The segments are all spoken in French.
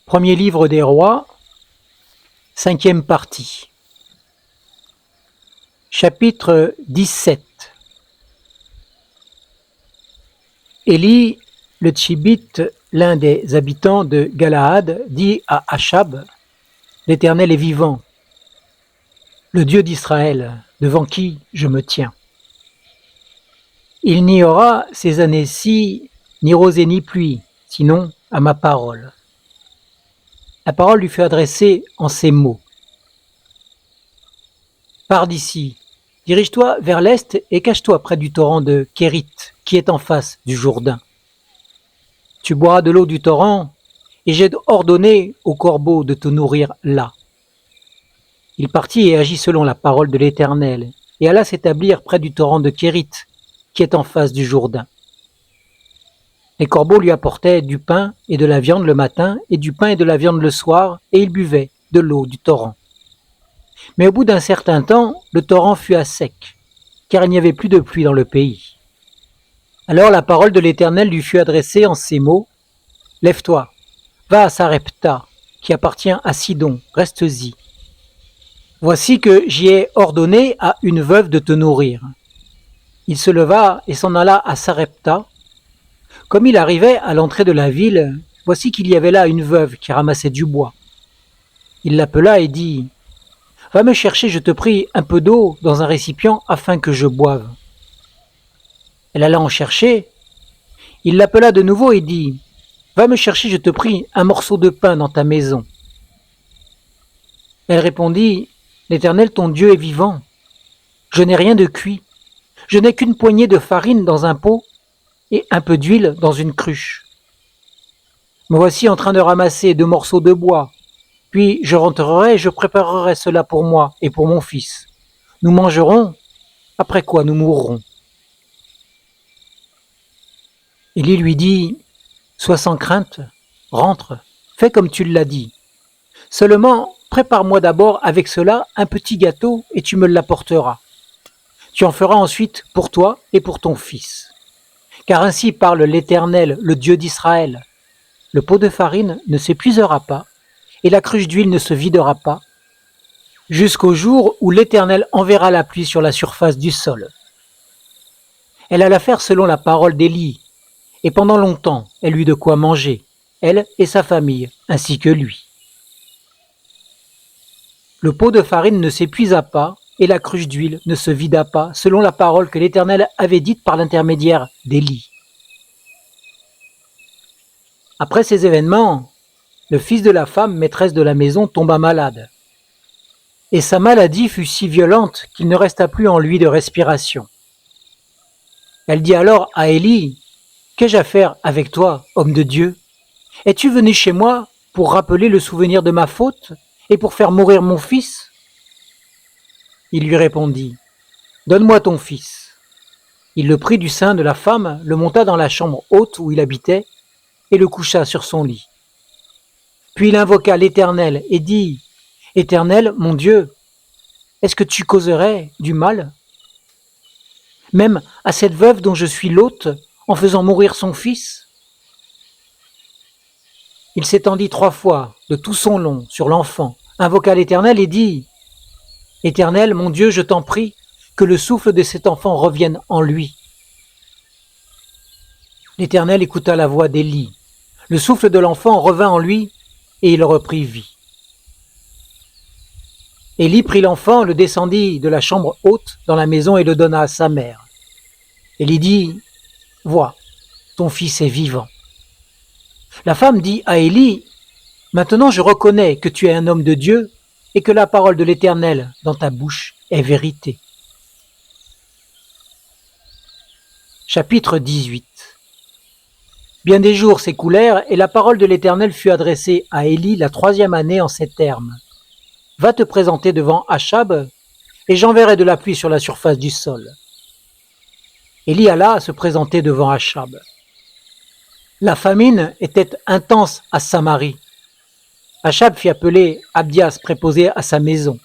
Premier livre des rois, 5e partie. Chapitre 17. Élie, le Tchibite, l'un des habitants de Galaad, dit à Achab, « L'Éternel est vivant, le Dieu d'Israël, devant qui je me tiens. Il n'y aura ces années-ci ni rosée ni pluie, sinon à ma parole. » La parole lui fut adressée en ces mots. « Pars d'ici, dirige-toi vers l'est et cache-toi près du torrent de Kérit, qui est en face du Jourdain. Tu boiras de l'eau du torrent, et j'ai ordonné aux corbeaux de te nourrir là. » Il partit et agit selon la parole de l'Éternel, et alla s'établir près du torrent de Kérit, qui est en face du Jourdain. Les corbeaux lui apportaient du pain et de la viande le matin, et du pain et de la viande le soir, et il buvait de l'eau du torrent. Mais au bout d'un certain temps, le torrent fut à sec, car il n'y avait plus de pluie dans le pays. Alors la parole de l'Éternel lui fut adressée en ces mots, « Lève-toi, va à Sarepta, qui appartient à Sidon, reste-y. Voici que j'y ai ordonné à une veuve de te nourrir. » Il se leva et s'en alla à Sarepta. Comme il arrivait à l'entrée de la ville, voici qu'il y avait là une veuve qui ramassait du bois. Il l'appela et dit, « Va me chercher, je te prie, un peu d'eau dans un récipient afin que je boive. » Elle alla en chercher. Il l'appela de nouveau et dit, « Va me chercher, je te prie, un morceau de pain dans ta maison. » Elle répondit, « L'Éternel ton Dieu est vivant. Je n'ai rien de cuit. Je n'ai qu'une poignée de farine dans un pot et un peu d'huile dans une cruche. Me voici en train de ramasser 2 morceaux de bois. Puis je rentrerai et je préparerai cela pour moi et pour mon fils. Nous mangerons, après quoi nous mourrons. » Élie lui dit, « Sois sans crainte, rentre, fais comme tu l'as dit. Seulement, prépare-moi d'abord avec cela un petit gâteau et tu me l'apporteras. Tu en feras ensuite pour toi et pour ton fils. Car ainsi parle l'Éternel, le Dieu d'Israël. Le pot de farine ne s'épuisera pas et la cruche d'huile ne se videra pas, jusqu'au jour où l'Éternel enverra la pluie sur la surface du sol. » Elle alla faire selon la parole d'Élie, et pendant longtemps elle eut de quoi manger, elle et sa famille, ainsi que lui. Le pot de farine ne s'épuisa pas, et la cruche d'huile ne se vida pas, selon la parole que l'Éternel avait dite par l'intermédiaire d'Élie. Après ces événements, le fils de la femme, maîtresse de la maison, tomba malade. Et sa maladie fut si violente qu'il ne resta plus en lui de respiration. Elle dit alors à Élie, « Qu'ai-je à faire avec toi, homme de Dieu? Es-tu venu chez moi pour rappeler le souvenir de ma faute et pour faire mourir mon fils ?» Il lui répondit, « Donne-moi ton fils. » Il le prit du sein de la femme, le monta dans la chambre haute où il habitait et le coucha sur son lit. Puis il invoqua l'Éternel et dit, « Éternel, mon Dieu, est-ce que tu causerais du mal, même à cette veuve dont je suis l'hôte, en faisant mourir son fils ?» Il s'étendit 3 fois de tout son long sur l'enfant, invoqua l'Éternel et dit, « Éternel, mon Dieu, je t'en prie, que le souffle de cet enfant revienne en lui. » L'Éternel écouta la voix d'Élie. Le souffle de l'enfant revint en lui et il reprit vie. Élie prit l'enfant, le descendit de la chambre haute dans la maison et le donna à sa mère. Élie dit, « Vois, ton fils est vivant. » La femme dit à Élie, « Maintenant je reconnais que tu es un homme de Dieu et que la parole de l'Éternel dans ta bouche est vérité. » Chapitre 18. Bien des jours s'écoulèrent et la parole de l'Éternel fut adressée à Élie la 3e année en ces termes. « Va te présenter devant Achab et j'enverrai de la pluie sur la surface du sol. » Élie alla se présenter devant Achab. La famine était intense à Samarie. Achab fit appeler Abdias préposé à sa maison.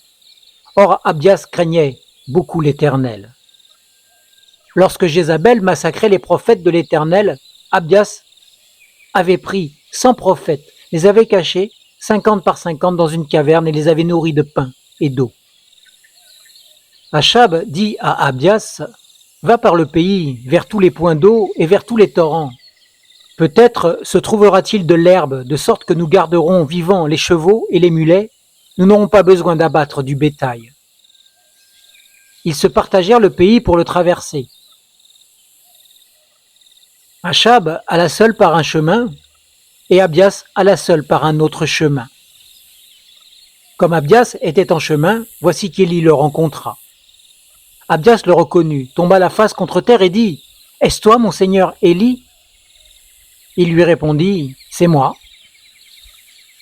Or Abdias craignait beaucoup l'Éternel. Lorsque Jézabel massacrait les prophètes de l'Éternel, Abdias avait pris 100 prophètes les avait cachés 50 par 50 dans une caverne et les avait nourris de pain et d'eau. Achab dit à Abias, « Va par le pays, vers tous les points d'eau et vers tous les torrents. Peut-être se trouvera-t-il de l'herbe, de sorte que nous garderons vivants les chevaux et les mulets, nous n'aurons pas besoin d'abattre du bétail. » Ils se partagèrent le pays pour le traverser. Achab alla seul par un chemin, et Abias alla seul par un autre chemin. Comme Abias était en chemin, voici qu'Élie le rencontra. Abias le reconnut, tomba la face contre terre et dit, « Est-ce toi, mon seigneur Élie ?» Il lui répondit, « C'est moi. »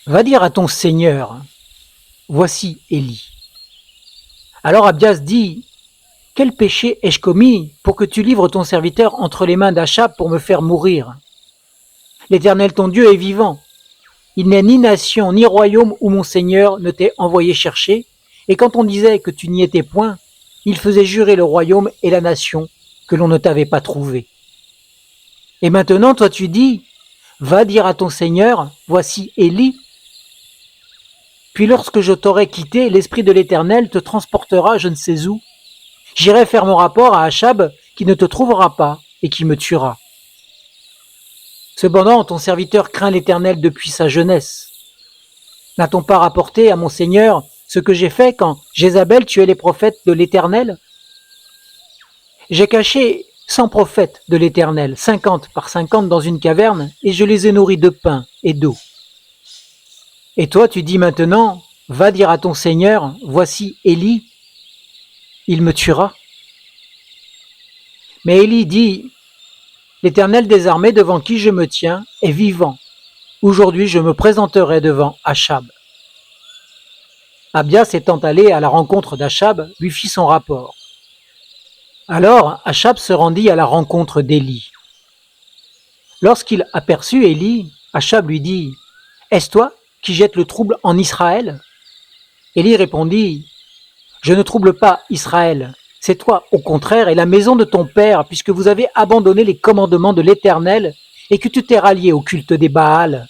« Va dire à ton seigneur, voici Élie. » Alors Abias dit, « Quel péché ai-je commis pour que tu livres ton serviteur entre les mains d'Achab pour me faire mourir? L'Éternel ton Dieu est vivant. Il n'est ni nation ni royaume où mon Seigneur ne t'ait envoyé chercher, et quand on disait que tu n'y étais point, il faisait jurer le royaume et la nation que l'on ne t'avait pas trouvé. Et maintenant, toi tu dis, va dire à ton Seigneur, voici Élie. Puis lorsque je t'aurai quitté, l'Esprit de l'Éternel te transportera je ne sais où. J'irai faire mon rapport à Achab qui ne te trouvera pas et qui me tuera. Cependant, ton serviteur craint l'Éternel depuis sa jeunesse. N'a-t-on pas rapporté à mon Seigneur ce que j'ai fait quand Jézabel tuait les prophètes de l'Éternel? J'ai caché 100 prophètes de l'Éternel, 50 par 50 dans une caverne, et je les ai nourris de pain et d'eau. Et toi, tu dis maintenant, va dire à ton Seigneur, voici Élie, il me tuera. Mais Élie dit, l'Éternel des armées devant qui je me tiens est vivant. Aujourd'hui, je me présenterai devant Achab. Abias étant allé à la rencontre d'Achab, lui fit son rapport. Alors Achab se rendit à la rencontre d'Élie. Lorsqu'il aperçut Élie, Achab lui dit, « Est-ce toi qui jettes le trouble en Israël ?» Élie répondit, « Je ne trouble pas Israël, c'est toi au contraire et la maison de ton père, puisque vous avez abandonné les commandements de l'Éternel et que tu t'es rallié au culte des Baals.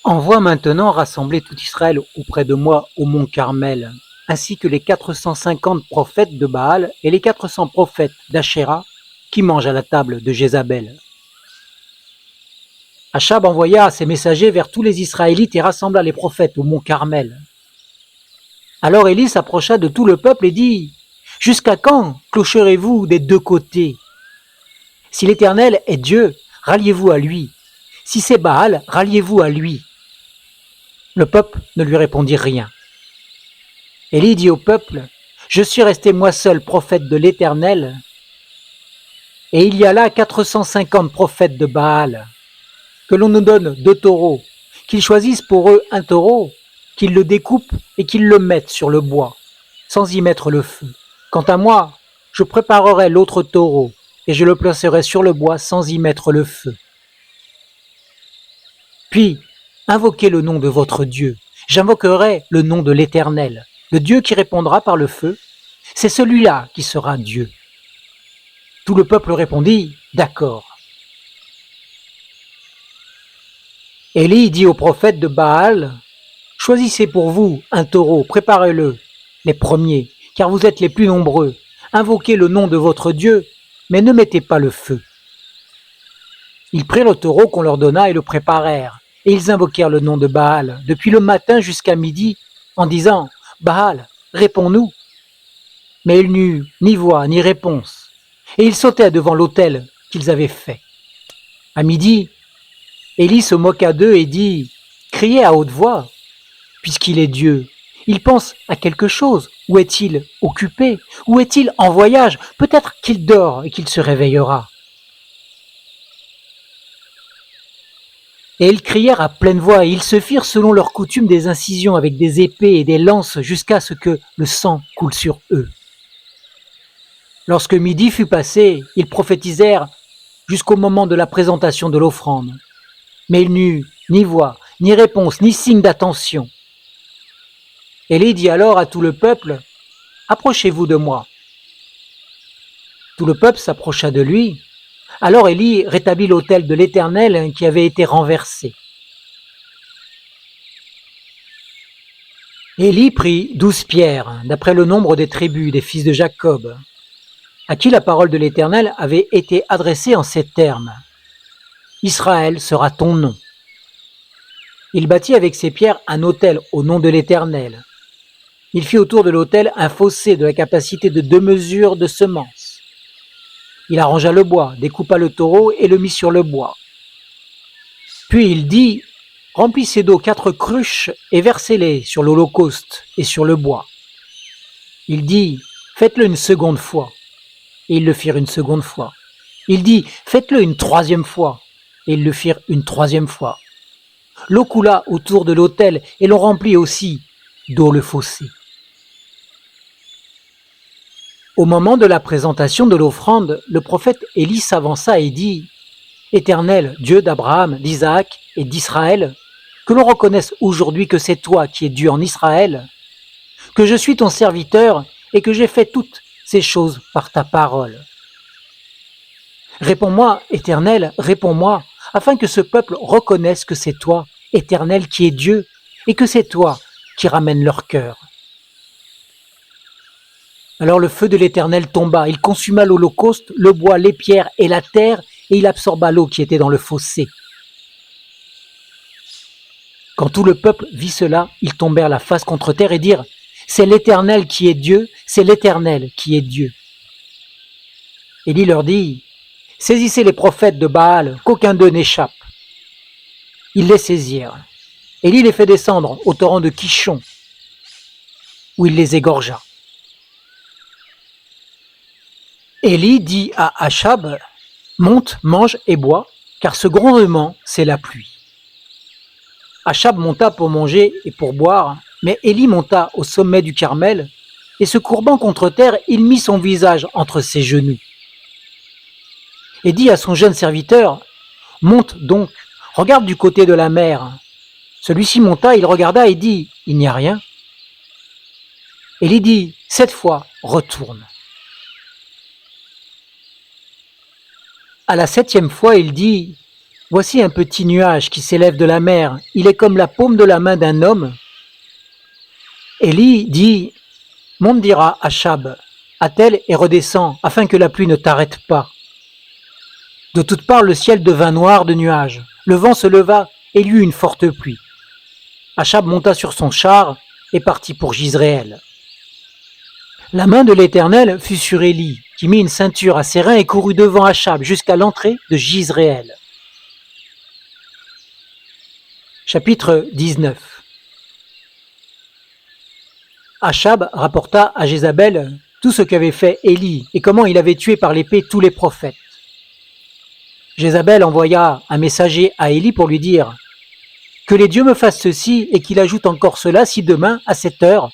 Envoie maintenant rassembler tout Israël auprès de moi au mont Carmel, ainsi que les 450 prophètes de Baal et les 400 prophètes d'Achéra qui mangent à la table de Jézabel. » Achab envoya ses messagers vers tous les Israélites et rassembla les prophètes au mont Carmel. Alors Élie s'approcha de tout le peuple et dit, « Jusqu'à quand clocherez-vous des deux côtés? Si l'Éternel est Dieu, ralliez-vous à lui. Si c'est Baal, ralliez-vous à lui. » Le peuple ne lui répondit rien. Élie dit au peuple, « Je suis resté moi seul prophète de l'Éternel, et il y a là 450 prophètes de Baal. Que l'on nous donne 2 taureaux, qu'ils choisissent pour eux un taureau, qu'ils le découpent et qu'ils le mettent sur le bois, sans y mettre le feu. Quant à moi, je préparerai l'autre taureau, et je le placerai sur le bois sans y mettre le feu. Puis, invoquez le nom de votre Dieu. J'invoquerai le nom de l'Éternel, le Dieu qui répondra par le feu. C'est celui-là qui sera Dieu. » Tout le peuple répondit, « D'accord. » Élie dit aux prophètes de Baal, « Choisissez pour vous un taureau, préparez-le, les premiers, car vous êtes les plus nombreux. Invoquez le nom de votre Dieu, mais ne mettez pas le feu. » Ils prirent le taureau qu'on leur donna et le préparèrent, et ils invoquèrent le nom de Baal, depuis le matin jusqu'à midi, en disant, « Baal, réponds-nous. » Mais il n'eut ni voix ni réponse, et ils sautaient devant l'autel qu'ils avaient fait. À midi, Élie se moqua d'eux et dit, « Criez à haute voix, puisqu'il est Dieu. Il pense à quelque chose. Où est-il occupé? Où est-il en voyage? Peut-être qu'il dort et qu'il se réveillera. » Et ils crièrent à pleine voix, et ils se firent selon leur coutume des incisions avec des épées et des lances jusqu'à ce que le sang coule sur eux. Lorsque midi fut passé, ils prophétisèrent jusqu'au moment de la présentation de l'offrande. Mais il n'eut ni voix, ni réponse, ni signe d'attention. Élie dit alors à tout le peuple, « Approchez-vous de moi. » Tout le peuple s'approcha de lui. Alors Élie rétablit l'autel de l'Éternel qui avait été renversé. Élie prit 12 pierres, d'après le nombre des tribus des fils de Jacob, à qui la parole de l'Éternel avait été adressée en ces termes. Israël sera ton nom. Il bâtit avec ces pierres un autel au nom de l'Éternel. Il fit autour de l'autel un fossé de la capacité de 2 mesures de semences. Il arrangea le bois, découpa le taureau et le mit sur le bois. Puis il dit, remplissez d'eau 4 cruches et versez-les sur l'holocauste et sur le bois. Il dit, faites-le une seconde fois. Et ils le firent une seconde fois. Il dit, faites-le une 3e fois. Et ils le firent une 3e fois. L'eau coula autour de l'autel et l'on remplit aussi d'eau le fossé. Au moment de la présentation de l'offrande, le prophète Élie s'avança et dit, Éternel, Dieu d'Abraham, d'Isaac et d'Israël, que l'on reconnaisse aujourd'hui que c'est toi qui es Dieu en Israël, que je suis ton serviteur et que j'ai fait toutes ces choses par ta parole. Réponds-moi, Éternel, réponds-moi, afin que ce peuple reconnaisse que c'est toi, Éternel, qui es Dieu, et que c'est toi qui ramènes leur cœur. Alors le feu de l'Éternel tomba, il consuma l'holocauste, le bois, les pierres et la terre, et il absorba l'eau qui était dans le fossé. Quand tout le peuple vit cela, ils tombèrent la face contre terre et dirent, c'est l'Éternel qui est Dieu, c'est l'Éternel qui est Dieu. Élie leur dit, saisissez les prophètes de Baal, qu'aucun d'eux n'échappe. Ils les saisirent. Élie les fait descendre au torrent de Kishon, où il les égorgea. Élie dit à Achab, monte, mange et bois, car ce grondement, c'est la pluie. Achab monta pour manger et pour boire, mais Élie monta au sommet du Carmel, et se courbant contre terre, il mit son visage entre ses genoux. Et dit à son jeune serviteur, monte donc, regarde du côté de la mer. Celui-ci monta, il regarda et dit, il n'y a rien. Élie dit, 7 fois, retourne. À la 7e fois, il dit, voici un petit nuage qui s'élève de la mer, il est comme la paume de la main d'un homme. Élie dit, monte dira Achab, attelle et redescend, afin que la pluie ne t'arrête pas. De toutes parts, le ciel devint noir de nuages, le vent se leva et il y eut une forte pluie. Achab monta sur son char et partit pour Jizréel. La main de l'Éternel fut sur Élie, qui mit une ceinture à ses reins et courut devant Achab jusqu'à l'entrée de Jizréel. Chapitre 19. Achab rapporta à Jézabel tout ce qu'avait fait Élie et comment il avait tué par l'épée tous les prophètes. Jézabel envoya un messager à Élie pour lui dire « Que les dieux me fassent ceci et qu'il ajoute encore cela si demain, à cette heure,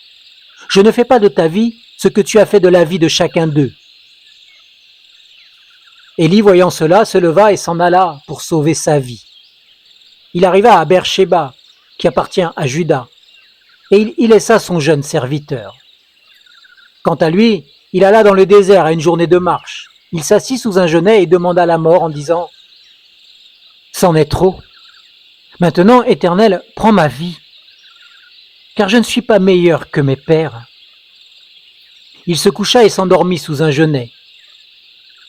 je ne fais pas de ta vie ce que tu as fait de la vie de chacun d'eux. » Élie, voyant cela, se leva et s'en alla pour sauver sa vie. Il arriva à Beersheba, qui appartient à Juda, et il y laissa son jeune serviteur. Quant à lui, il alla dans le désert à une journée de marche. Il s'assit sous un genêt et demanda la mort en disant « C'en est trop. Maintenant, Éternel, prends ma vie, car je ne suis pas meilleur que mes pères. » Il se coucha et s'endormit sous un genêt.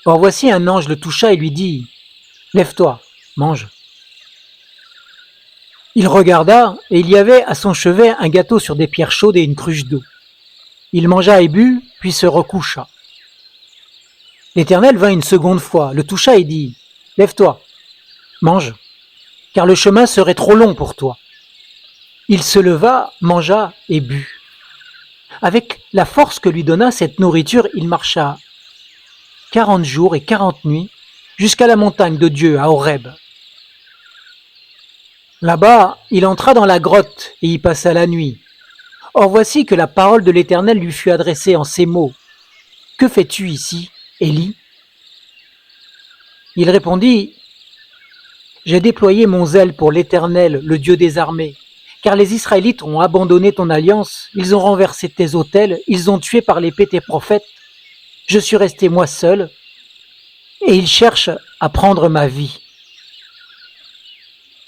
Or voici un ange le toucha et lui dit « Lève-toi, mange. » Il regarda, et il y avait à son chevet un gâteau sur des pierres chaudes et une cruche d'eau. Il mangea et but, puis se recoucha. L'Éternel vint une seconde fois, le toucha et dit « Lève-toi, mange, car le chemin serait trop long pour toi. » Il se leva, mangea et but. Avec la force que lui donna cette nourriture, il marcha 40 jours et 40 nuits jusqu'à la montagne de Dieu à Horeb. Là-bas, il entra dans la grotte et y passa la nuit. Or voici que la parole de l'Éternel lui fut adressée en ces mots. « Que fais-tu ici, Élie ?» Il répondit, « J'ai déployé mon zèle pour l'Éternel, le Dieu des armées, car les Israélites ont abandonné ton alliance, ils ont renversé tes autels, ils ont tué par l'épée tes prophètes. Je suis resté moi seul, et il cherche à prendre ma vie.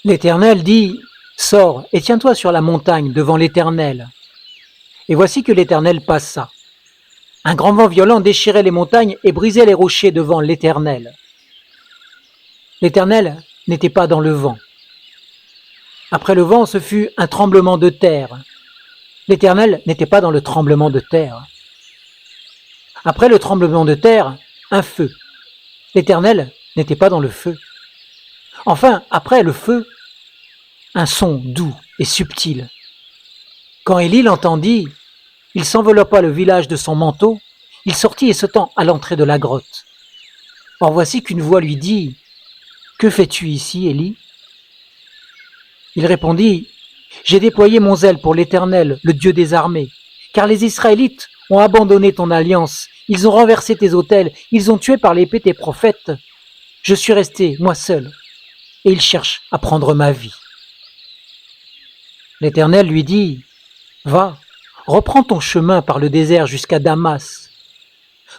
L'Éternel dit, sors et tiens-toi sur la montagne devant l'Éternel. Et voici que l'Éternel passa. Un grand vent violent déchirait les montagnes et brisait les rochers devant l'Éternel. L'Éternel n'était pas dans le vent. Après le vent, ce fut un tremblement de terre. L'Éternel n'était pas dans le tremblement de terre. Après le tremblement de terre, un feu. L'Éternel n'était pas dans le feu. Enfin, après le feu, un son doux et subtil. Quand Élie l'entendit, il s'enveloppa le village de son manteau, il sortit et se tint à l'entrée de la grotte. Or voici qu'une voix lui dit, « Que fais-tu ici, Élie » Il répondit, « J'ai déployé mon zèle pour l'Éternel, le Dieu des armées, car les Israélites ont abandonné ton alliance, ils ont renversé tes autels, ils ont tué par l'épée tes prophètes. Je suis resté, moi seul, et ils cherchent à prendre ma vie. » L'Éternel lui dit, « Va, reprends ton chemin par le désert jusqu'à Damas.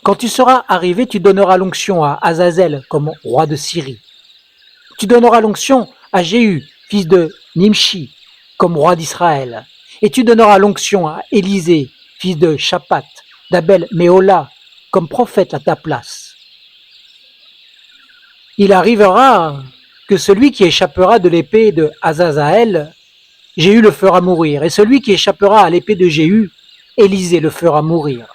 Quand tu seras arrivé, tu donneras l'onction à Azazel comme roi de Syrie. Tu donneras l'onction à Jéhu, fils de Nimshi, comme roi d'Israël. Et tu donneras l'onction à Élisée, fils de Shaphat, d'Abel Méhola, comme prophète à ta place. Il arrivera que celui qui échappera de l'épée de Azazel, Jéhu le fera mourir, et celui qui échappera à l'épée de Jéhu, Élisée le fera mourir.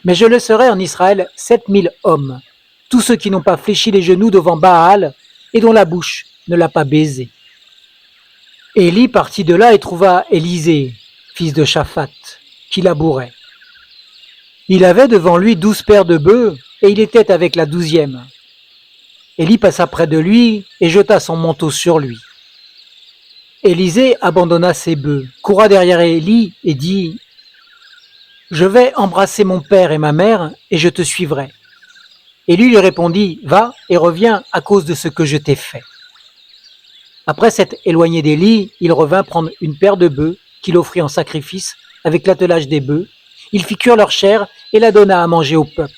Mais je laisserai en Israël 7000 hommes, tous ceux qui n'ont pas fléchi les genoux devant Baal et dont la bouche ne l'a pas baisé. Élie partit de là et trouva Élisée, fils de Shaphat, qui labourait. Il avait devant lui 12 paires de bœufs, et il était avec la 12e. Élie passa près de lui et jeta son manteau sur lui. Élisée abandonna ses bœufs, courut derrière Élie et dit, « Je vais embrasser mon père et ma mère, et je te suivrai. » Élie lui répondit, « Va et reviens à cause de ce que je t'ai fait. » Après s'être éloigné d'Élie, il revint prendre une paire de bœufs qu'il offrit en sacrifice avec l'attelage des bœufs. Il fit cuire leur chair et la donna à manger au peuple.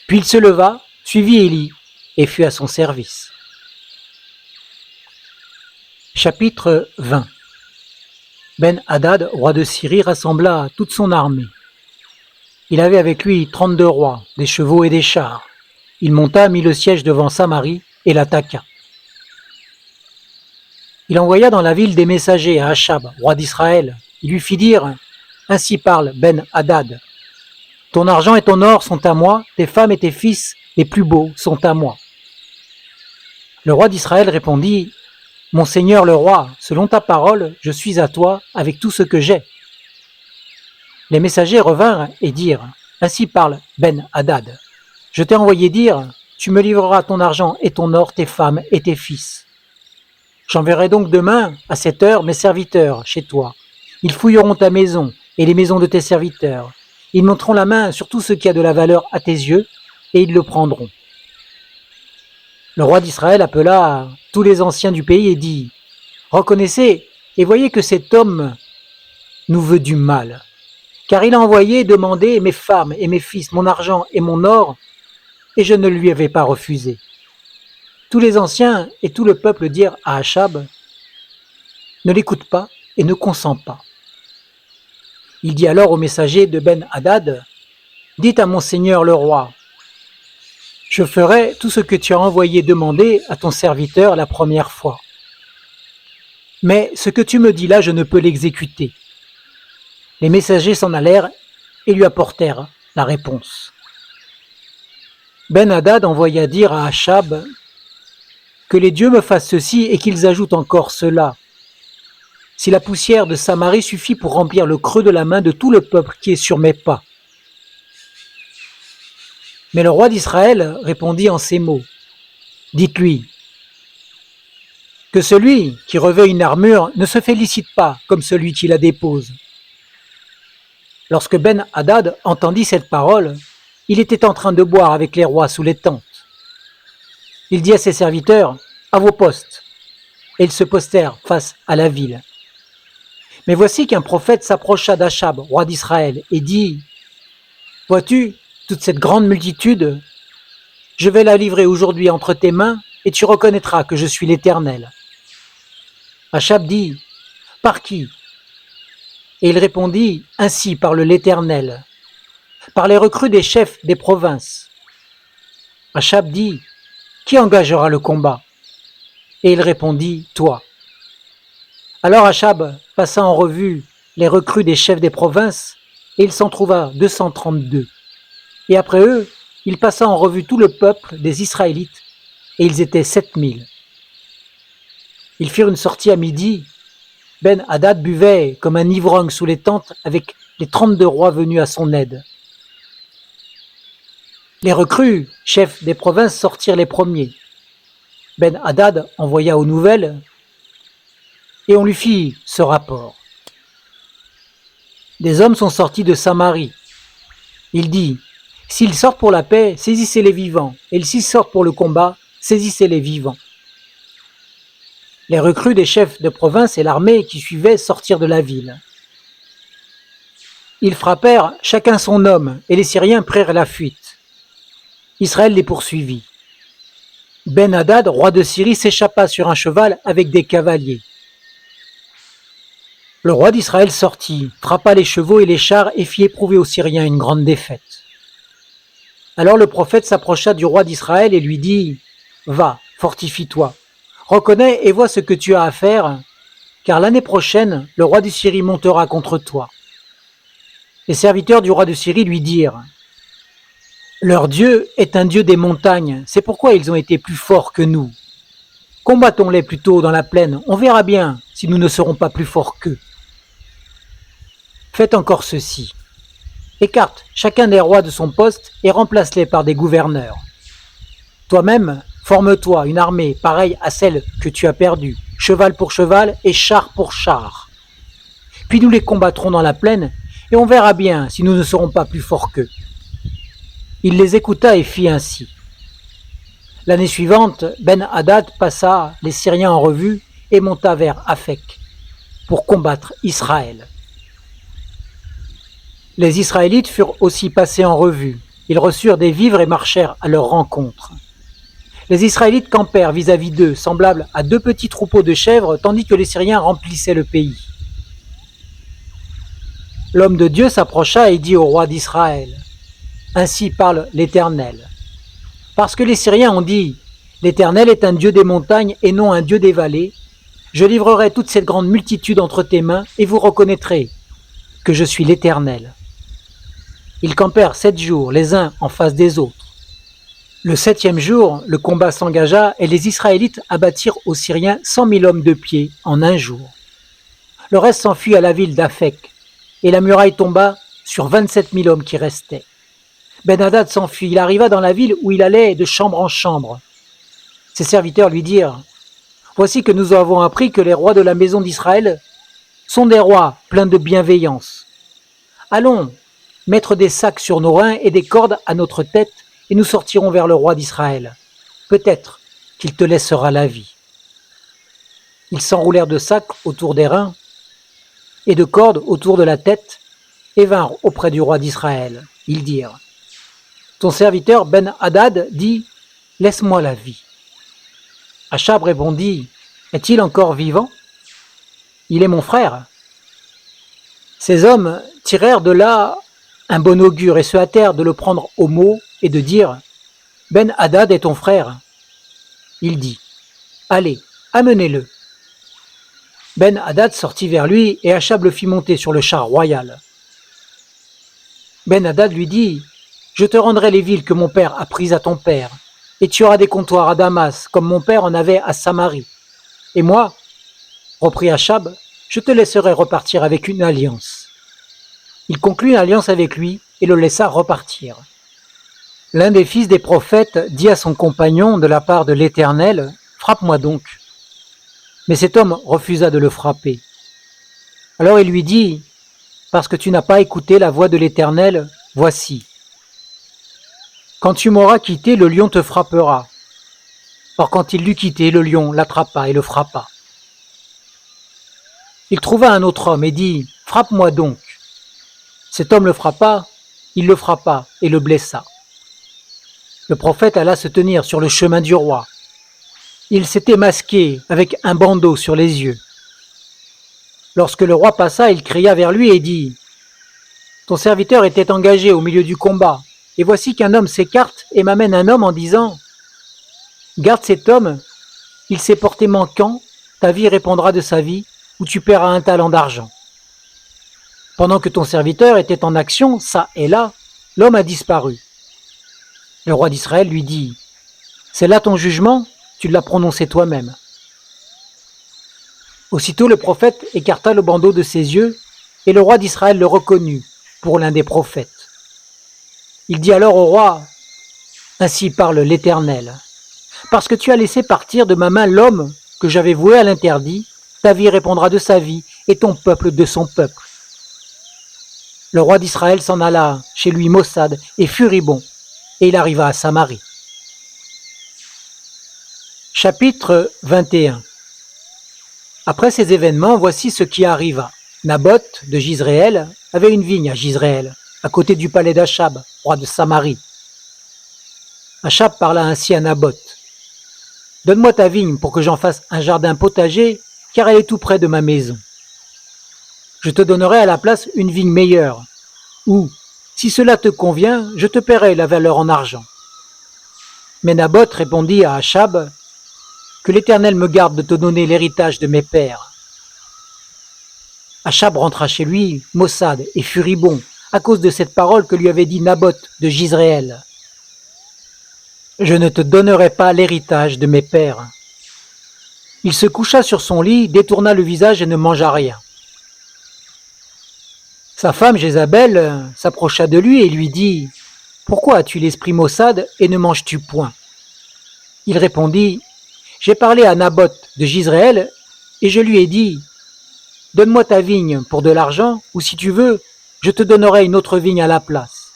Puis il se leva, suivit Élie et fut à son service. Chapitre 20. Ben-Hadad, roi de Syrie, rassembla toute son armée. Il avait avec lui 32 rois, des chevaux et des chars. Il monta, mit le siège devant Samarie et l'attaqua. Il envoya dans la ville des messagers à Achab, roi d'Israël. Il lui fit dire, « Ainsi parle Ben-Hadad. Ton argent et ton or sont à moi, tes femmes et tes fils les plus beaux sont à moi. » Le roi d'Israël répondit, « Mon seigneur le roi, selon ta parole, je suis à toi avec tout ce que j'ai. » Les messagers revinrent et dirent, « Ainsi parle Ben-Hadad. Je t'ai envoyé dire, tu me livreras ton argent et ton or, tes femmes et tes fils. J'enverrai donc demain, à cette heure, mes serviteurs chez toi. Ils fouilleront ta maison et les maisons de tes serviteurs. Ils monteront la main sur tout ce qui a de la valeur à tes yeux, et ils le prendront. » Le roi d'Israël appela tous les anciens du pays et dit, « Reconnaissez et voyez que cet homme nous veut du mal, car il a envoyé demander mes femmes et mes fils, mon argent et mon or, et je ne lui avais pas refusé. » Tous les anciens et tout le peuple dirent à Achab, « Ne l'écoute pas et ne consens pas. » Il dit alors au messager de Ben-Hadad, « Dites à mon seigneur le roi, je ferai tout ce que tu as envoyé demander à ton serviteur la première fois. Mais ce que tu me dis là, je ne peux l'exécuter. » Les messagers s'en allèrent et lui apportèrent la réponse. Ben-Hadad envoya dire à Achab, « Que les dieux me fassent ceci et qu'ils ajoutent encore cela. Si la poussière de Samarie suffit pour remplir le creux de la main de tout le peuple qui est sur mes pas. » Mais le roi d'Israël répondit en ces mots, « Dites-lui que celui qui revêt une armure ne se félicite pas comme celui qui la dépose. » Lorsque Ben-Hadad entendit cette parole, il était en train de boire avec les rois sous les tentes. Il dit à ses serviteurs, « À vos postes !» Et ils se postèrent face à la ville. Mais voici qu'un prophète s'approcha d'Achab, roi d'Israël, et dit, « Vois-tu toute cette grande multitude? Je vais la livrer aujourd'hui entre tes mains, et tu reconnaîtras que je suis l'Éternel. » Achab dit, « Par qui ?» Et il répondit, « Ainsi parle l'Éternel, par les recrues des chefs des provinces. » Achab dit, « Qui engagera le combat ?» Et il répondit, « Toi. » Alors Achab passa en revue les recrues des chefs des provinces, et il s'en trouva 232. Et après eux, il passa en revue tout le peuple des Israélites, et ils étaient 7000. Ils firent une sortie à midi. Ben-Hadad buvait comme un ivrogne sous les tentes avec les 32 rois venus à son aide. Les recrues, chefs des provinces, sortirent les premiers. Ben-Hadad envoya aux nouvelles, et on lui fit ce rapport. Des hommes sont sortis de Samarie. Il dit, « S'ils sortent pour la paix, saisissez-les vivants, et s'ils sortent pour le combat, saisissez-les vivants. » Les recrues des chefs de province et l'armée qui suivaient sortirent de la ville. Ils frappèrent chacun son homme, et les Syriens prirent la fuite. Israël les poursuivit. Ben-Hadad, roi de Syrie, s'échappa sur un cheval avec des cavaliers. Le roi d'Israël sortit, frappa les chevaux et les chars et fit éprouver aux Syriens une grande défaite. Alors le prophète s'approcha du roi d'Israël et lui dit, « Va, fortifie-toi, reconnais et vois ce que tu as à faire, car l'année prochaine, le roi de Syrie montera contre toi. » Les serviteurs du roi de Syrie lui dirent, « Leur Dieu est un Dieu des montagnes, c'est pourquoi ils ont été plus forts que nous. Combattons-les plutôt dans la plaine, on verra bien si nous ne serons pas plus forts qu'eux. Faites encore ceci. Écarte chacun des rois de son poste et remplace-les par des gouverneurs. Toi-même, forme-toi une armée pareille à celle que tu as perdue, cheval pour cheval et char pour char. Puis nous les combattrons dans la plaine et on verra bien si nous ne serons pas plus forts qu'eux. » Il les écouta et fit ainsi. L'année suivante, Ben-Hadad passa les Syriens en revue et monta vers Aphek pour combattre Israël. Les Israélites furent aussi passés en revue. Ils reçurent des vivres et marchèrent à leur rencontre. Les Israélites campèrent vis-à-vis d'eux, semblables à 2 petits troupeaux de chèvres, tandis que les Syriens remplissaient le pays. L'homme de Dieu s'approcha et dit au roi d'Israël, « Ainsi parle l'Éternel. Parce que les Syriens ont dit, « L'Éternel est un Dieu des montagnes et non un Dieu des vallées, je livrerai toute cette grande multitude entre tes mains et vous reconnaîtrez que je suis l'Éternel. » Ils campèrent 7 jours, les uns en face des autres. Le 7e jour, le combat s'engagea et les Israélites abattirent aux Syriens 100 000 hommes de pied en un jour. Le reste s'enfuit à la ville d'Aphek, et la muraille tomba sur 27 000 hommes qui restaient. Ben-Hadad s'enfuit, il arriva dans la ville où il allait de chambre en chambre. Ses serviteurs lui dirent, « Voici que nous avons appris que les rois de la maison d'Israël sont des rois pleins de bienveillance. Allons, mettre des sacs sur nos reins et des cordes à notre tête, et nous sortirons vers le roi d'Israël. Peut-être qu'il te laissera la vie. » Ils s'enroulèrent de sacs autour des reins et de cordes autour de la tête et vinrent auprès du roi d'Israël. Ils dirent, « Ton serviteur Ben-Hadad dit, « Laisse-moi la vie. » Achab répondit, « Est-il encore vivant? Il est mon frère. » Ces hommes tirèrent de là un bon augure et se hâtèrent de le prendre au mot et de dire, « Ben-Hadad est ton frère. » Il dit, « Allez, amenez-le. » Ben-Hadad sortit vers lui et Achab le fit monter sur le char royal. Ben-Hadad lui dit, « Je te rendrai les villes que mon père a prises à ton père, et tu auras des comptoirs à Damas, comme mon père en avait à Samarie. Et moi, reprit Achab, je te laisserai repartir avec une alliance. » Il conclut une alliance avec lui et le laissa repartir. L'un des fils des prophètes dit à son compagnon de la part de l'Éternel, « Frappe-moi donc. » Mais cet homme refusa de le frapper. Alors il lui dit, « Parce que tu n'as pas écouté la voix de l'Éternel, voici. Quand tu m'auras quitté, le lion te frappera. » Or quand il l'eut quitté, le lion l'attrapa et le frappa. Il trouva un autre homme et dit, « Frappe-moi donc. » Cet homme le frappa et le blessa. Le prophète alla se tenir sur le chemin du roi. Il s'était masqué avec un bandeau sur les yeux. Lorsque le roi passa, il cria vers lui et dit « Ton serviteur était engagé au milieu du combat, et voici qu'un homme s'écarte et m'amène un homme en disant « Garde cet homme, il s'est porté manquant, ta vie répondra de sa vie, ou tu paieras un talent d'argent. » Pendant que ton serviteur était en action, ça et là, l'homme a disparu. Le roi d'Israël lui dit « C'est là ton jugement, tu l'as prononcé toi-même. » Aussitôt le prophète écarta le bandeau de ses yeux, et le roi d'Israël le reconnut pour l'un des prophètes. Il dit alors au roi « Ainsi parle l'Éternel. Parce que tu as laissé partir de ma main l'homme que j'avais voué à l'interdit, ta vie répondra de sa vie, et ton peuple de son peuple. » Le roi d'Israël s'en alla chez lui maussade et furibond, et il arriva à Samarie. Chapitre 21. Après ces événements, voici ce qui arriva. Naboth de Jizréel avait une vigne à Jizréel, à côté du palais d'Achab, roi de Samarie. Achab parla ainsi à Naboth. « Donne-moi ta vigne pour que j'en fasse un jardin potager, car elle est tout près de ma maison. Je te donnerai à la place une vigne meilleure, ou, si cela te convient, je te paierai la valeur en argent. » Mais Naboth répondit à Achab, « Que l'Éternel me garde de te donner l'héritage de mes pères. » Achab rentra chez lui, maussade et furibond, à cause de cette parole que lui avait dit Naboth de Jizréel. « Je ne te donnerai pas l'héritage de mes pères. » Il se coucha sur son lit, détourna le visage et ne mangea rien. Sa femme Jézabel s'approcha de lui et lui dit « Pourquoi as-tu l'esprit maussade et ne manges-tu point ?» Il répondit « J'ai parlé à Naboth de Jizréel et je lui ai dit « Donne-moi ta vigne pour de l'argent, ou si tu veux, je te donnerai une autre vigne à la place. »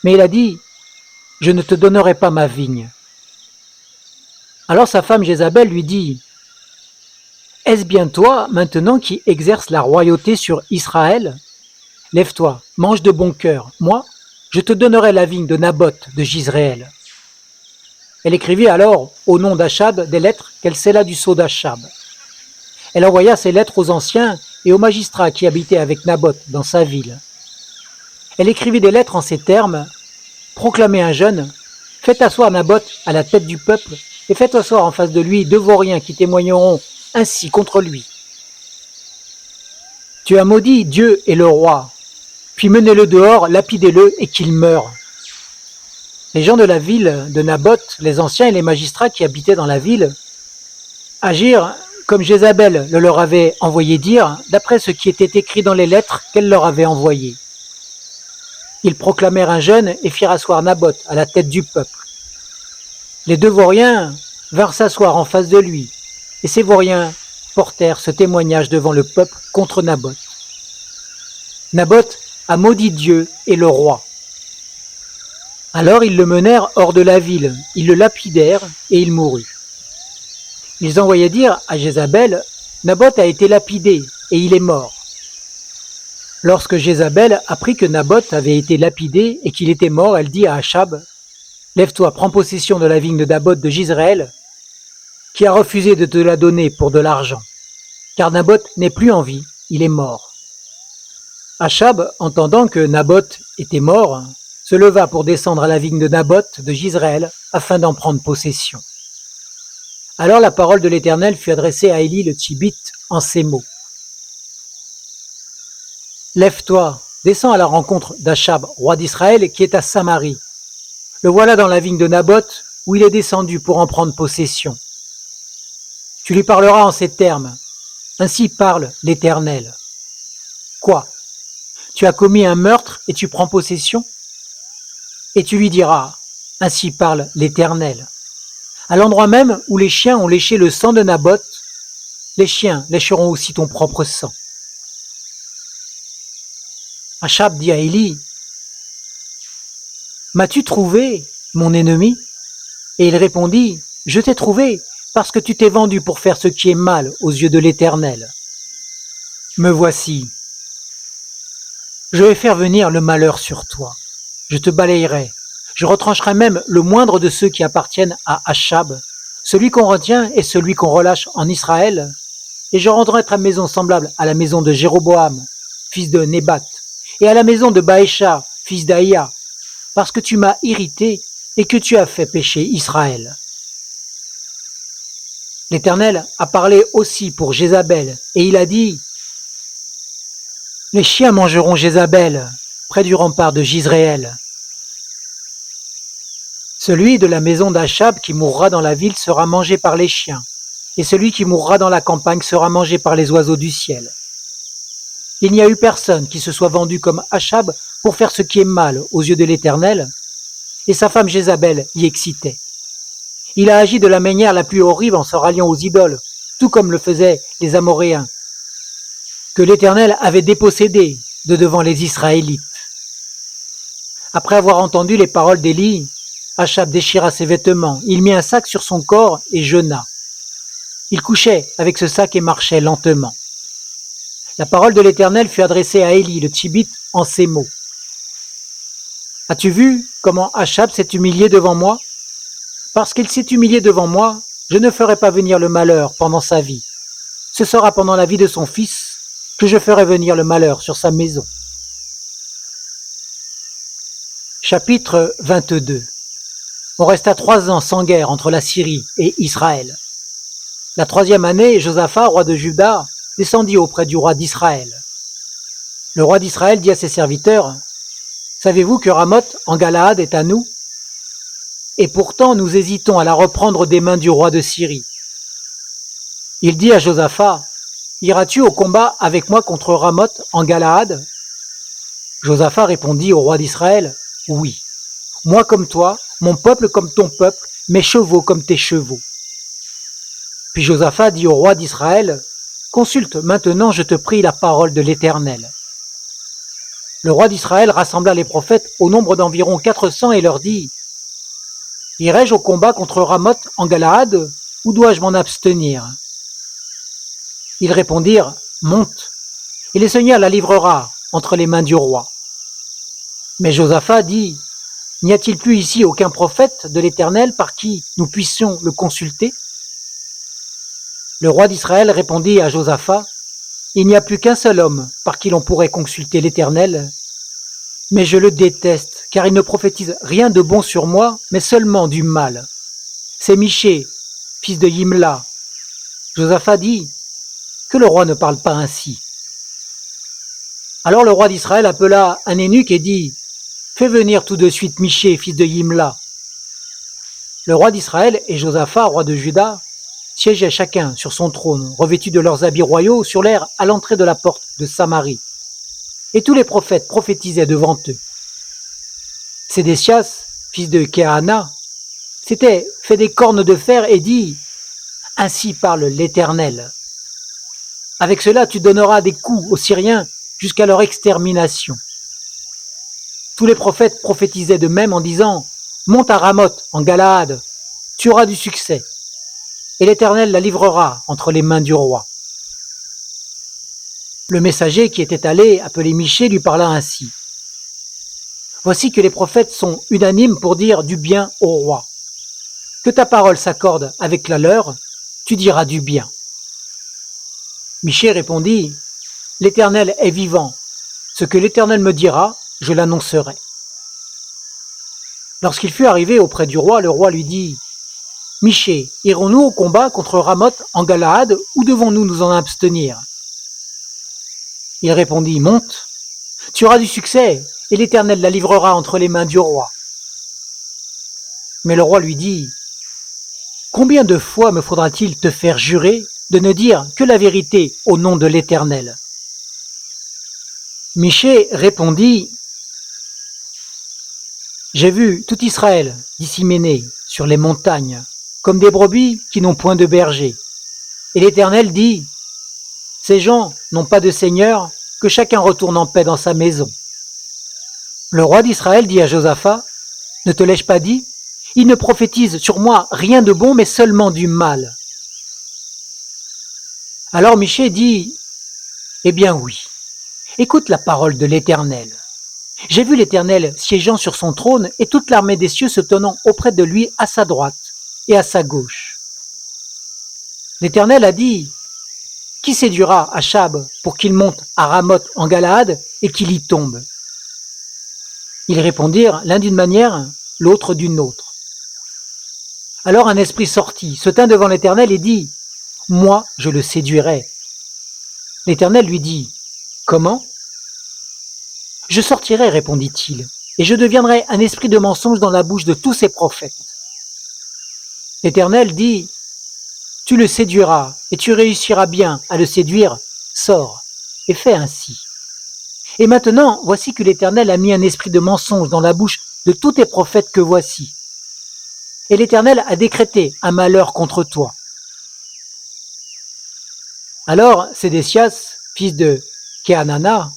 Mais il a dit « Je ne te donnerai pas ma vigne. » Alors sa femme Jézabel lui dit « Est-ce bien toi maintenant qui exerces la royauté sur Israël ? Lève-toi, mange de bon cœur. Moi, je te donnerai la vigne de Naboth de Jizréel. » Elle écrivit alors au nom d'Achab des lettres qu'elle scella du sceau d'Achab. Elle envoya ces lettres aux anciens et aux magistrats qui habitaient avec Naboth dans sa ville. Elle écrivit des lettres en ces termes « Proclamez un jeûne, faites asseoir Naboth à la tête du peuple et faites asseoir en face de lui deux vauriens qui témoigneront ainsi contre lui. Tu as maudit Dieu et le roi, puis menez-le dehors, lapidez-le et qu'il meure. » Les gens de la ville de Naboth, les anciens et les magistrats qui habitaient dans la ville, agirent comme Jézabel le leur avait envoyé dire, d'après ce qui était écrit dans les lettres qu'elle leur avait envoyées. Ils proclamèrent un jeûne et firent asseoir Naboth à la tête du peuple. Les deux vauriens vinrent s'asseoir en face de lui, et ces vauriens portèrent ce témoignage devant le peuple contre Naboth. Naboth a maudit Dieu et le roi. Alors ils le menèrent hors de la ville, ils le lapidèrent et il mourut. Ils envoyaient dire à Jézabel, Naboth a été lapidé et il est mort. Lorsque Jézabel apprit que Naboth avait été lapidé et qu'il était mort, elle dit à Achab, lève-toi, prends possession de la vigne de Naboth de Jizréel, qui a refusé de te la donner pour de l'argent. Car Naboth n'est plus en vie, il est mort. Achab, entendant que Naboth était mort, se leva pour descendre à la vigne de Naboth de Jizréel afin d'en prendre possession. Alors la parole de l'Éternel fut adressée à Élie le Tishbite en ces mots. Lève-toi, descends à la rencontre d'Achab, roi d'Israël, qui est à Samarie. Le voilà dans la vigne de Naboth, où il est descendu pour en prendre possession. Tu lui parleras en ces termes. Ainsi parle l'Éternel. Quoi ? Tu as commis un meurtre et tu prends possession ? Et tu lui diras, ainsi parle l'Éternel. À l'endroit même où les chiens ont léché le sang de Naboth, les chiens lécheront aussi ton propre sang. Achab dit à Élie, m'as-tu trouvé, mon ennemi ? Et il répondit, je t'ai trouvé, parce que tu t'es vendu pour faire ce qui est mal aux yeux de l'Éternel. Me voici. Je vais faire venir le malheur sur toi. Je te balayerai, Je retrancherai même le moindre de ceux qui appartiennent à Achab, celui qu'on retient et celui qu'on relâche en Israël, et je rendrai ta maison semblable à la maison de Jéroboam, fils de Nébat, et à la maison de Baécha, fils d'Aïa, parce que tu m'as irrité et que tu as fait pécher Israël. L'Éternel a parlé aussi pour Jézabel, et il a dit, les chiens mangeront Jézabel, près du rempart de Jizréel. Celui de la maison d'Achab qui mourra dans la ville sera mangé par les chiens, et celui qui mourra dans la campagne sera mangé par les oiseaux du ciel. Il n'y a eu personne qui se soit vendu comme Achab pour faire ce qui est mal aux yeux de l'Éternel, et sa femme Jézabel y excitait. Il a agi de la manière la plus horrible en se ralliant aux idoles, tout comme le faisaient les Amoréens, que l'Éternel avait dépossédés de devant les Israélites. Après avoir entendu les paroles d'Élie, Achab déchira ses vêtements, il mit un sac sur son corps et jeûna. Il couchait avec ce sac et marchait lentement. La parole de l'Éternel fut adressée à Élie, le Tishbite, en ces mots. As-tu vu comment Achab s'est humilié devant moi? Parce qu'il s'est humilié devant moi, je ne ferai pas venir le malheur pendant sa vie. Ce sera pendant la vie de son fils que je ferai venir le malheur sur sa maison. Chapitre 22. On resta 3 ans sans guerre entre la Syrie et Israël. La 3e année, Josaphat, roi de Juda, descendit auprès du roi d'Israël. Le roi d'Israël dit à ses serviteurs, « Savez-vous que Ramoth en Galaad est à nous? Et pourtant nous hésitons à la reprendre des mains du roi de Syrie. » Il dit à Josaphat, « Iras-tu au combat avec moi contre Ramoth en Galaad ?» Josaphat répondit au roi d'Israël, « Oui, moi comme toi, mon peuple comme ton peuple, mes chevaux comme tes chevaux. » Puis Josaphat dit au roi d'Israël, « Consulte maintenant, je te prie, la parole de l'Éternel. » Le roi d'Israël rassembla les prophètes au nombre d'environ 400 et leur dit, « Irai-je au combat contre Ramoth en Galaad, ou dois-je m'en abstenir ?» Ils répondirent, « Monte, et le Seigneur la livrera entre les mains du roi. » Mais Josaphat dit, « N'y a-t-il plus ici aucun prophète de l'Éternel par qui nous puissions le consulter ?» Le roi d'Israël répondit à Josaphat, « Il n'y a plus qu'un seul homme par qui l'on pourrait consulter l'Éternel, mais je le déteste, car il ne prophétise rien de bon sur moi, mais seulement du mal. C'est Michée, fils de Yimla. » Josaphat dit, « Que le roi ne parle pas ainsi. » Alors le roi d'Israël appela un eunuque et dit, « Fais venir tout de suite Michée, fils de Yimla. » Le roi d'Israël et Josaphat, roi de Juda, siégeaient chacun sur son trône, revêtus de leurs habits royaux, sur l'aire à l'entrée de la porte de Samarie. Et tous les prophètes prophétisaient devant eux. Sédécias, fils de Kéhana, s'était fait des cornes de fer et dit, « Ainsi parle l'Éternel. Avec cela tu donneras des coups aux Syriens jusqu'à leur extermination. » Tous les prophètes prophétisaient de même en disant, « Monte à Ramoth, en Galaad, tu auras du succès, et l'Éternel la livrera entre les mains du roi. » Le messager qui était allé appeler Michée lui parla ainsi. « Voici que les prophètes sont unanimes pour dire du bien au roi. Que ta parole s'accorde avec la leur, tu diras du bien. » Michée répondit, « L'Éternel est vivant. Ce que l'Éternel me dira, je l'annoncerai. » Lorsqu'il fut arrivé auprès du roi, le roi lui dit, « Michée, irons-nous au combat contre Ramoth en Galaad ou devons-nous nous en abstenir ?» Il répondit, « Monte, tu auras du succès et l'Éternel la livrera entre les mains du roi. » Mais le roi lui dit, « Combien de fois me faudra-t-il te faire jurer de ne dire que la vérité au nom de l'Éternel ?» Michée répondit, « J'ai vu tout Israël disséminé sur les montagnes, comme des brebis qui n'ont point de berger. Et l'Éternel dit, « Ces gens n'ont pas de seigneur, que chacun retourne en paix dans sa maison. » Le roi d'Israël dit à Josaphat, « Ne te l'ai-je pas dit? Il ne prophétise sur moi rien de bon, mais seulement du mal. » Alors Michée dit, « Eh bien oui, écoute la parole de l'Éternel. J'ai vu l'Éternel siégeant sur son trône et toute l'armée des cieux se tenant auprès de lui à sa droite et à sa gauche. L'Éternel a dit, qui séduira Achab pour qu'il monte à Ramoth en Galaad et qu'il y tombe? Ils répondirent l'un d'une manière, l'autre d'une autre. Alors un esprit sortit, se tint devant l'Éternel et dit, moi je le séduirai. L'Éternel lui dit, comment? Je sortirai, répondit-il, et je deviendrai un esprit de mensonge dans la bouche de tous ses prophètes. L'Éternel dit, tu le séduiras, et tu réussiras bien à le séduire, sors, et fais ainsi. Et maintenant, voici que l'Éternel a mis un esprit de mensonge dans la bouche de tous tes prophètes que voici. Et l'Éternel a décrété un malheur contre toi. Alors Sédécias, fils de Kéhanana,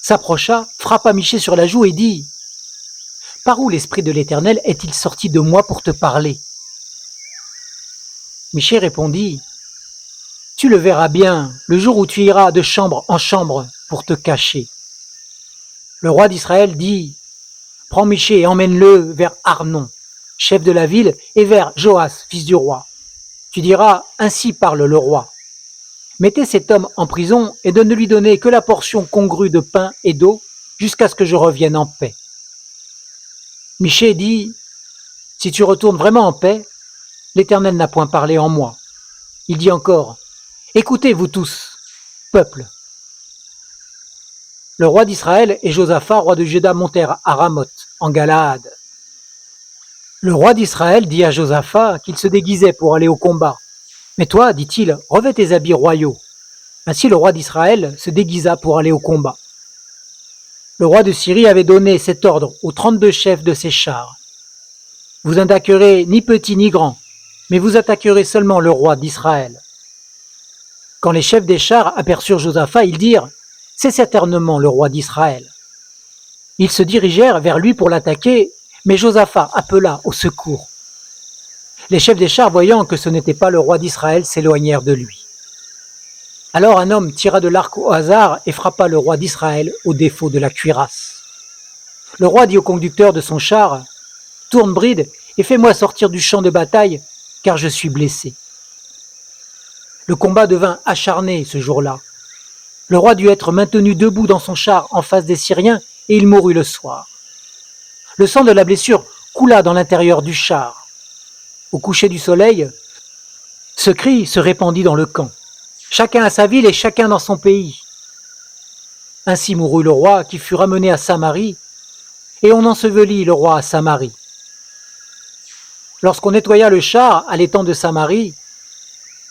s'approcha, frappa Michée sur la joue et dit, par où l'esprit de l'Éternel est-il sorti de moi pour te parler? Michée répondit, tu le verras bien le jour où tu iras de chambre en chambre pour te cacher. Le roi d'Israël dit, prends Michée et emmène-le vers Arnon, chef de la ville, et vers Joas, fils du roi. Tu diras, ainsi parle le roi. Mettez cet homme en prison et de ne lui donner que la portion congrue de pain et d'eau jusqu'à ce que je revienne en paix. Michée dit, si tu retournes vraiment en paix, l'Éternel n'a point parlé en moi. Il dit encore, écoutez vous tous, peuple. Le roi d'Israël et Josaphat, roi de Juda, montèrent à Ramoth, en Galaad. Le roi d'Israël dit à Josaphat qu'il se déguisait pour aller au combat. Mais toi, dit-il, revêt tes habits royaux. Ainsi le roi d'Israël se déguisa pour aller au combat. Le roi de Syrie avait donné cet ordre aux 32 chefs de ses chars. Vous n'attaquerez ni petit ni grand, mais vous attaquerez seulement le roi d'Israël. Quand les chefs des chars aperçurent Josaphat, ils dirent, c'est certainement le roi d'Israël. Ils se dirigèrent vers lui pour l'attaquer, mais Josaphat appela au secours. Les chefs des chars, voyant que ce n'était pas le roi d'Israël, s'éloignèrent de lui. Alors un homme tira de l'arc au hasard et frappa le roi d'Israël au défaut de la cuirasse. Le roi dit au conducteur de son char, « Tourne bride et fais-moi sortir du champ de bataille, car je suis blessé. » Le combat devint acharné ce jour-là. Le roi dut être maintenu debout dans son char en face des Syriens et il mourut le soir. Le sang de la blessure coula dans l'intérieur du char. Au coucher du soleil, ce cri se répandit dans le camp. Chacun à sa ville et chacun dans son pays. Ainsi mourut le roi qui fut ramené à Samarie, et on ensevelit le roi à Samarie. Lorsqu'on nettoya le char à l'étang de Samarie,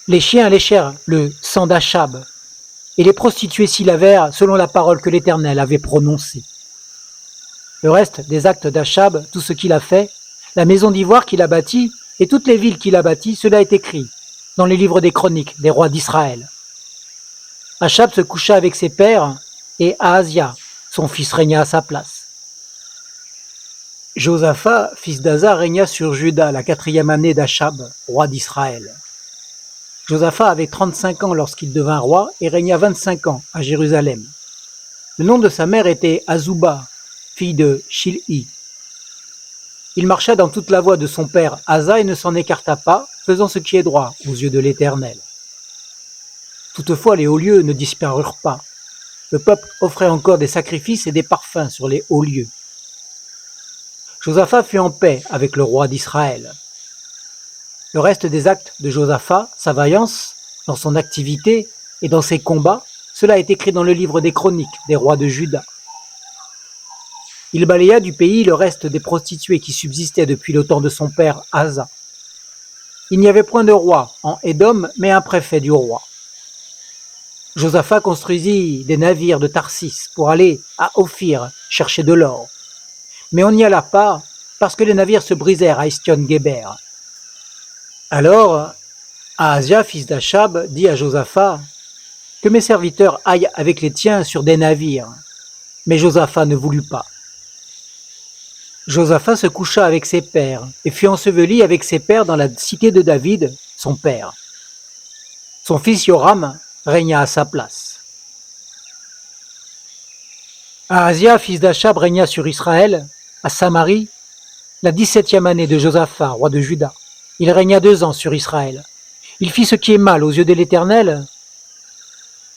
les chiens léchèrent le sang d'Achab, et les prostituées s'y lavèrent selon la parole que l'Éternel avait prononcée. Le reste des actes d'Achab, tout ce qu'il a fait, la maison d'ivoire qu'il a bâtie, et toutes les villes qu'il a bâties, cela est écrit dans les livres des chroniques des rois d'Israël. Achab se coucha avec ses pères, et Ahazia, son fils, régna à sa place. Josaphat, fils d'Asa, régna sur Juda la 4e année d'Achab, roi d'Israël. Josaphat avait 35 ans lorsqu'il devint roi et régna 25 ans à Jérusalem. Le nom de sa mère était Azouba, fille de Shilhi. Il marcha dans toute la voie de son père Asa et ne s'en écarta pas, faisant ce qui est droit aux yeux de l'Éternel. Toutefois, les hauts lieux ne disparurent pas. Le peuple offrait encore des sacrifices et des parfums sur les hauts lieux. Josaphat fut en paix avec le roi d'Israël. Le reste des actes de Josaphat, sa vaillance, dans son activité et dans ses combats, cela est écrit dans le livre des chroniques des rois de Juda. Il balaya du pays le reste des prostituées qui subsistaient depuis le temps de son père Asa. Il n'y avait point de roi en Édom, mais un préfet du roi. Josaphat construisit des navires de Tarsis pour aller à Ophir chercher de l'or. Mais on n'y alla pas parce que les navires se brisèrent à Estion-Géber. Alors, Ahazia, fils d'Achab, dit à Josaphat, « Que mes serviteurs aillent avec les tiens sur des navires. » Mais Josaphat ne voulut pas. Josaphat se coucha avec ses pères et fut enseveli avec ses pères dans la cité de David, son père. Son fils Joram régna à sa place. Ahazia, fils d'Achab, régna sur Israël, à Samarie, la 17e année de Josaphat, roi de Juda. Il régna 2 ans sur Israël. Il fit ce qui est mal aux yeux de l'Éternel,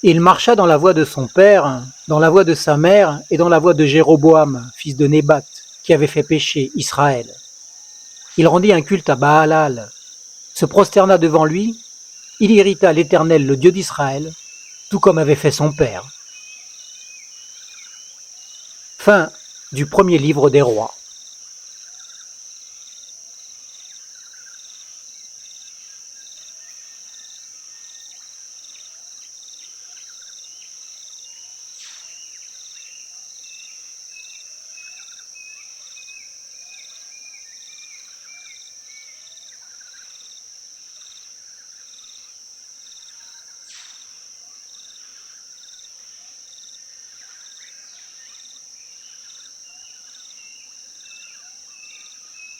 et il marcha dans la voie de son père, dans la voie de sa mère, et dans la voie de Jéroboam, fils de Nébat, qui avait fait pécher Israël. Il rendit un culte à Baalal, se prosterna devant lui, il irrita l'Éternel, le Dieu d'Israël, tout comme avait fait son père. Fin du premier livre des rois.